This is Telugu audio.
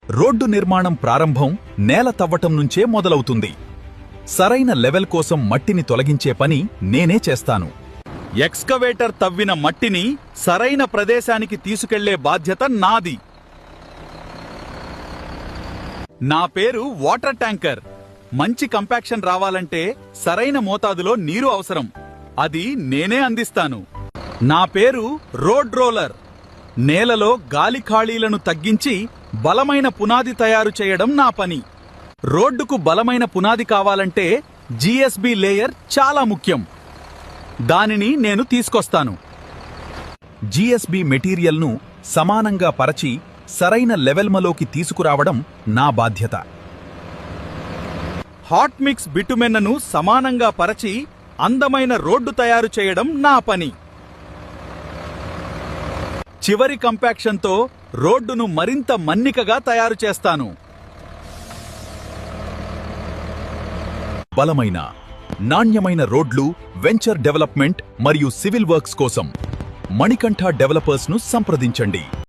రోడ్డు నిర్మాణం ప్రారంభం నేల తవ్వటం నుంచే మొదలవుతుంది. సరైన లెవెల్ కోసం మట్టిని తొలగించే పని నేనే చేస్తాను. ఎక్స్కవేటర్ తవ్విన మట్టిని సరైన ప్రదేశానికి తీసుకెళ్లే బాధ్యత నాది. నా పేరు వాటర్ ట్యాంకర్. మంచి కంపాక్షన్ రావాలంటే సరైన మోతాదులో నీరు అవసరం. అది నేనే అందిస్తాను. నా పేరు రోడ్ రోలర్. నేలలో గాలి ఖాళీలను తగ్గించి బలమైన పునాది తయారు చేయడం నా పని. రోడ్డుకు బలమైన పునాది కావాలంటే జీఎస్బీ లేయర్ చాలా ముఖ్యం. దానిని నేను తీసుకొస్తాను. జీఎస్బీ మెటీరియల్ను సమానంగా పరచి సరైన లెవెల్మలోకి తీసుకురావడం నా బాధ్యత. హాట్ మిక్స్ బిటుమెన్ను సమానంగా పరచి అందమైన రోడ్డు తయారు చేయడం నా పని. చివరి కంపాక్షన్తో రోడ్డును మరింత మన్నికగా తయారు చేస్తాను. బలమైన, నాణ్యమైన రోడ్లు, వెంచర్ డెవలప్మెంట్ మరియు సివిల్ వర్క్స్ కోసం మణికంఠ డెవలపర్స్ను సంప్రదించండి.